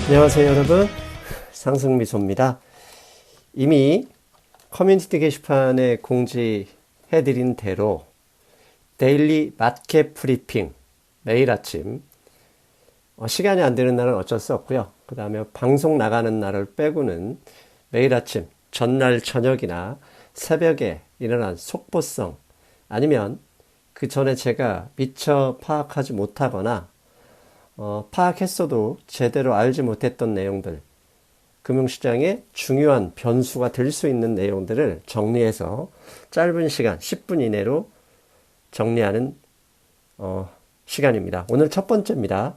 안녕하세요 여러분, 상승미소입니다. 이미 커뮤니티 게시판에 공지해드린 대로 데일리 마켓 브리핑 매일 아침, 시간이 안 되는 날은 어쩔 수 없고요. 그 다음에 방송 나가는 날을 빼고는 매일 아침 전날 저녁이나 새벽에 일어난 속보성, 아니면 그 전에 제가 미처 파악하지 못하거나 파악했어도 제대로 알지 못했던 내용들, 금융시장의 중요한 변수가 될 수 있는 내용들을 정리해서 짧은 시간 10분 이내로 정리하는 시간입니다. 오늘 첫 번째입니다.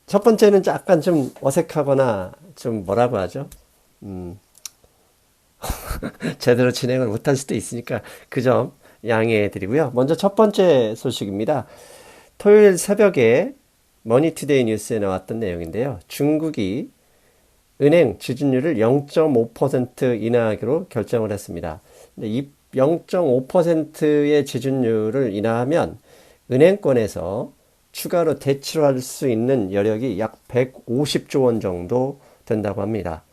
첫 번째는 약간 좀 어색하거나 좀 뭐라고 하죠? 제대로 진행을 못할 수도 있으니까 그 점 양해해 드리고요. 먼저 첫 번째 소식입니다. 토요일 새벽에 머니투데이 뉴스에 나왔던 내용인데요. 중국이 은행 지준율을 0.5% 인하하기로 결정을 했습니다. 근데 이 0.5%의 지준율을 인하하면 은행권에서 추가로 대출할 수 있는 여력이 약 150조 원 정도 된다고 합니다.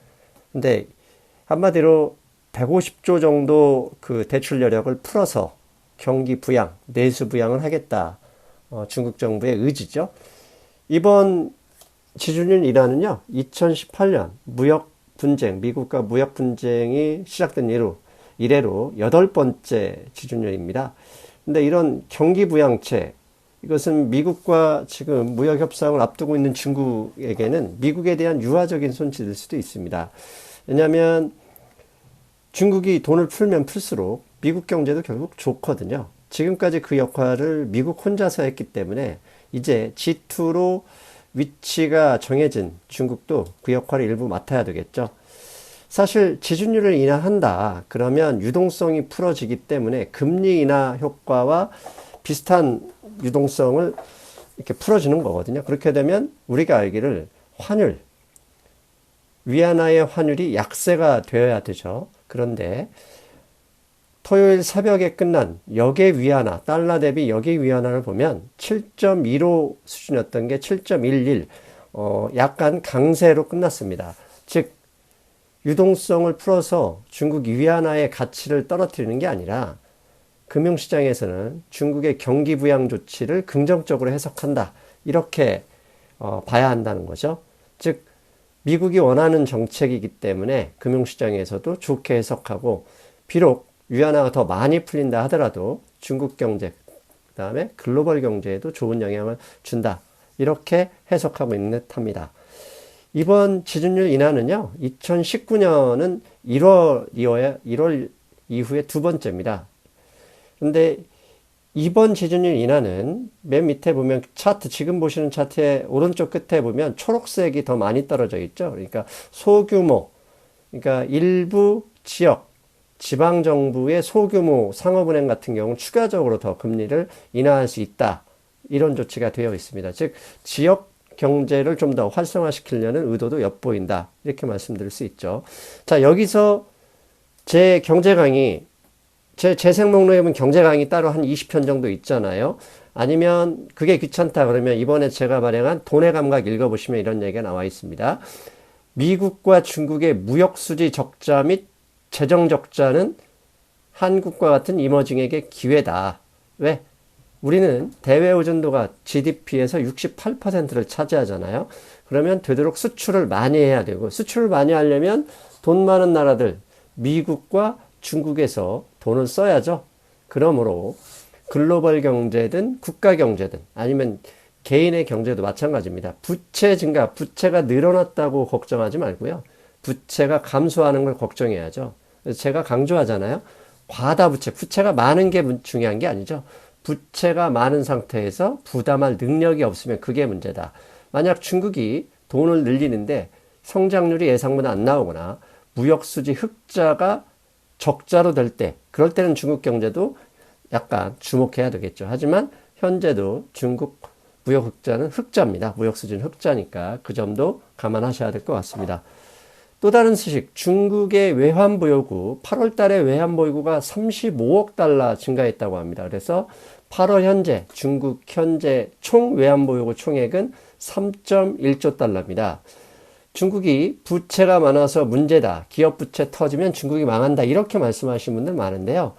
근데 한마디로 150조 정도 그 대출 여력을 풀어서 경기 부양, 내수 부양을 하겠다. 중국 정부의 의지죠. 이번 지준율 인하는요, 2018년 무역 분쟁, 미국과 무역 분쟁이 시작된 이래로 8번째 지준율입니다. 근데 이런 경기 부양책, 이것은 미국과 지금 무역 협상을 앞두고 있는 중국에게는 미국에 대한 유화적인 손실일 수도 있습니다. 왜냐하면 중국이 돈을 풀면 풀수록 미국 경제도 결국 좋거든요. 지금까지 그 역할을 미국 혼자서 했기 때문에 이제 G2로 위치가 정해진 중국도 그 역할을 일부 맡아야 되겠죠. 사실 지준율을 인하한다 그러면 유동성이 풀어지기 때문에 금리 인하 효과와 비슷한 유동성을 이렇게 풀어주는 거거든요. 그렇게 되면 우리가 알기를 환율, 위안화의 환율이 약세가 되어야 되죠. 그런데 토요일 새벽에 끝난 역의 위안화, 달러 대비 역의 위안화를 보면 7.15 수준이었던 게 7.11, 약간 강세로 끝났습니다. 즉, 유동성을 풀어서 중국 위안화의 가치를 떨어뜨리는 게 아니라 금융시장에서는 중국의 경기 부양 조치를 긍정적으로 해석한다. 이렇게 봐야 한다는 거죠. 즉, 미국이 원하는 정책이기 때문에 금융시장에서도 좋게 해석하고, 비록 위안화가 더 많이 풀린다 하더라도 중국 경제, 그 다음에 글로벌 경제에도 좋은 영향을 준다. 이렇게 해석하고 있는 듯 합니다. 이번 지준율 인하는요, 2019년은 1월 이후에 두 번째입니다. 근데 이번 지준율 인하는 맨 밑에 보면 차트, 지금 보시는 차트의 오른쪽 끝에 보면 초록색이 더 많이 떨어져 있죠. 그러니까 소규모, 그러니까 일부 지역, 지방정부의 소규모 상업은행 같은 경우는 추가적으로 더 금리를 인하할 수 있다. 이런 조치가 되어 있습니다. 즉, 지역 경제를 좀 더 활성화시키려는 의도도 엿보인다. 이렇게 말씀드릴 수 있죠. 자, 여기서 제 경제 강의, 제 재생 목록에 보면 경제 강의 따로 한 20편 정도 있잖아요. 아니면 그게 귀찮다 그러면 이번에 제가 발행한 돈의 감각 읽어보시면 이런 얘기가 나와 있습니다. 미국과 중국의 무역수지 적자 및 재정 적자는 한국과 같은 이머징에게 기회다. 왜? 우리는 대외 의존도가 GDP에서 68%를 차지하잖아요. 그러면 되도록 수출을 많이 해야 되고, 수출을 많이 하려면 돈 많은 나라들, 미국과 중국에서 돈을 써야죠. 그러므로 글로벌 경제든 국가 경제든 아니면 개인의 경제도 마찬가지입니다. 부채 증가, 부채가 늘어났다고 걱정하지 말고요. 부채가 감소하는 걸 걱정해야죠. 그래서 제가 강조하잖아요. 과다 부채, 부채가 많은 게 중요한 게 아니죠. 부채가 많은 상태에서 부담할 능력이 없으면 그게 문제다. 만약 중국이 돈을 늘리는데 성장률이 예상보다 안 나오거나 무역수지 흑자가 적자로 될 때, 그럴 때는 중국 경제도 약간 주목해야 되겠죠. 하지만 현재도 중국 무역 흑자는 흑자입니다. 무역 수지는 흑자니까 그 점도 감안하셔야 될 것 같습니다. 또 다른 소식, 중국의 외환보유고 8월 달에 외환보유고가 35억 달러 증가했다고 합니다. 그래서 8월 현재 중국 현재 총 외환보유고 총액은 3.1조 달러입니다. 중국이 부채가 많아서 문제다. 기업 부채 터지면 중국이 망한다. 이렇게 말씀하시는 분들 많은데요.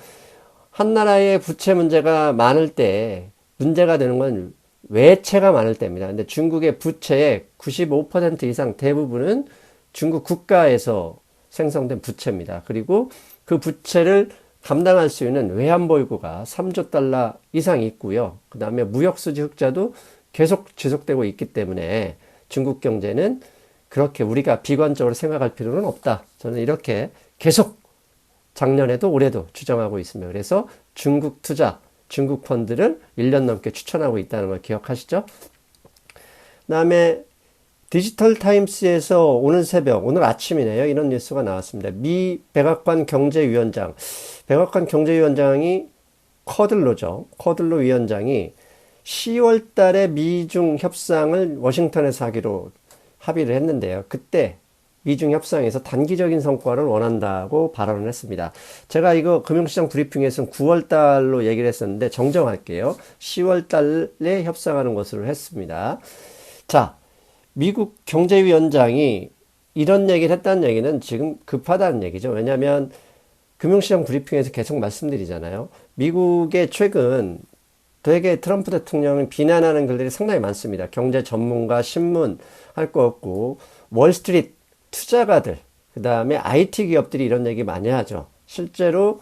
한 나라의 부채 문제가 많을 때 문제가 되는 건 외채가 많을 때입니다. 근데 중국의 부채의 95% 이상 대부분은 중국 국가에서 생성된 부채입니다. 그리고 그 부채를 감당할 수 있는 외환보유고가 3조 달러 이상 있고요. 그 다음에 무역수지 흑자도 계속 지속되고 있기 때문에 중국 경제는 그렇게 우리가 비관적으로 생각할 필요는 없다. 저는 이렇게 계속 작년에도 올해도 주장하고 있습니다. 그래서 중국 투자, 중국 펀드를 1년 넘게 추천하고 있다는 걸 기억하시죠? 그 다음에 디지털 타임스에서 오늘 새벽, 오늘 아침이네요. 이런 뉴스가 나왔습니다. 미 백악관 경제위원장, 백악관 경제위원장이 커들로죠. 커들로 위원장이 10월 달에 미중 협상을 워싱턴에서 하기로 합의를 했는데요. 그때 미중 협상에서 단기적인 성과를 원한다고 발언을 했습니다. 제가 이거 금융시장 브리핑에서는 9월 달로 얘기를 했었는데 정정할게요. 10월 달에 협상하는 것으로 했습니다. 자, 미국 경제위원장이 이런 얘기를 했다는 얘기는 지금 급하다는 얘기죠. 왜냐하면 금융시장 브리핑에서 계속 말씀드리잖아요. 미국의 최근 되게 트럼프 대통령을 비난하는 글들이 상당히 많습니다. 경제 전문가, 신문 할 거 없고 월스트리트 투자가들, 그 다음에 IT 기업들이 이런 얘기 많이 하죠. 실제로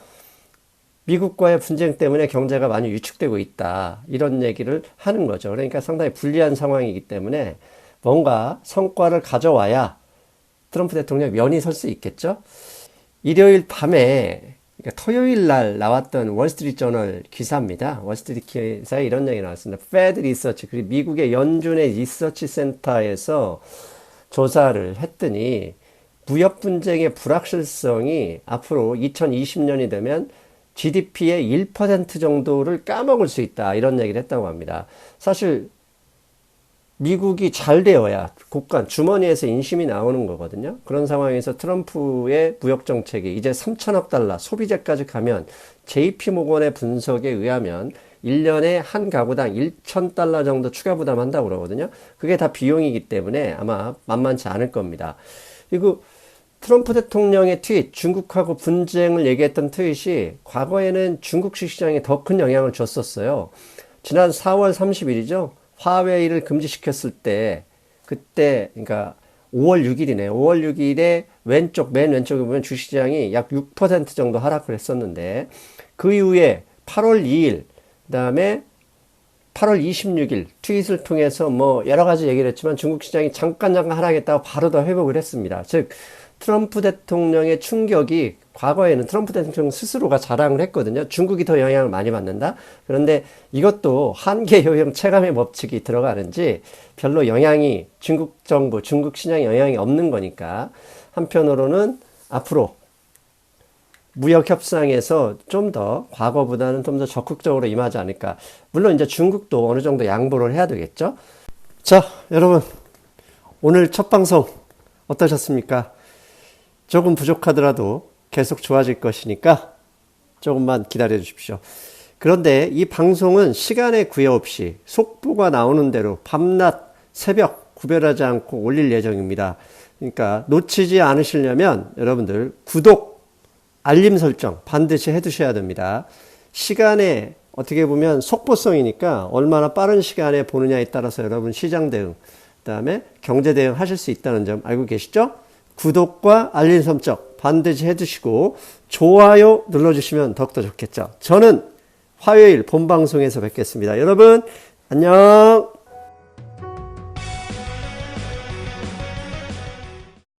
미국과의 분쟁 때문에 경제가 많이 위축되고 있다. 이런 얘기를 하는 거죠. 그러니까 상당히 불리한 상황이기 때문에 뭔가 성과를 가져와야 트럼프 대통령 면이 설 수 있겠죠. 일요일 밤에, 그러니까 토요일 날 나왔던 월스트리트 저널 기사입니다. 월스트리트 기사에 이런 얘기 나왔습니다. Fed 리서치, 그리고 미국의 연준의 리서치 센터에서 조사를 했더니 무역 분쟁의 불확실성이 앞으로 2020년이 되면 GDP의 1% 정도를 까먹을 수 있다. 이런 얘기를 했다고 합니다. 사실 미국이 잘 되어야 국가 주머니에서 인심이 나오는 거거든요. 그런 상황에서 트럼프의 무역 정책이 이제 3천억 달러 소비재까지 가면 JP모건의 분석에 의하면 1년에 한 가구당 1,000달러 정도 추가 부담한다고 그러거든요. 그게 다 비용이기 때문에 아마 만만치 않을 겁니다. 그리고 트럼프 대통령의 트윗, 중국하고 분쟁을 얘기했던 트윗이 과거에는 중국 시장에 더 큰 영향을 줬었어요. 지난 4월 30일이죠. 화웨이를 금지시켰을 때, 그때, 그러니까 5월 6일이네. 5월 6일에 맨 왼쪽에 보면 주시장이 약 6% 정도 하락을 했었는데, 그 이후에 8월 2일, 그 다음에 8월 26일 트윗을 통해서 뭐 여러 가지 얘기를 했지만 중국 시장이 잠깐 하락했다가 바로 더 회복을 했습니다. 즉, 트럼프 대통령의 충격이 과거에는 트럼프 대통령 스스로가 자랑을 했거든요. 중국이 더 영향을 많이 받는다. 그런데 이것도 한계 요형 체감의 법칙이 들어가는지 별로 영향이 중국 정부, 중국 시장에 영향이 없는 거니까 한편으로는 앞으로 무역 협상에서 좀 더 과거보다는 좀 더 적극적으로 임하지 않을까. 물론 이제 중국도 어느 정도 양보를 해야 되겠죠. 자, 여러분 오늘 첫 방송 어떠셨습니까? 조금 부족하더라도 계속 좋아질 것이니까 조금만 기다려 주십시오. 그런데 이 방송은 시간에 구애 없이 속보가 나오는 대로 밤낮 새벽 구별하지 않고 올릴 예정입니다. 그러니까 놓치지 않으시려면 여러분들 구독, 알림 설정 반드시 해두셔야 됩니다. 시간에 어떻게 보면 속보성이니까 얼마나 빠른 시간에 보느냐에 따라서 여러분 시장 대응, 그 다음에 경제 대응 하실 수 있다는 점 알고 계시죠? 구독과 알림 설정 반드시 해두시고 좋아요 눌러주시면 더욱더 좋겠죠. 저는 화요일 본방송에서 뵙겠습니다. 여러분 안녕.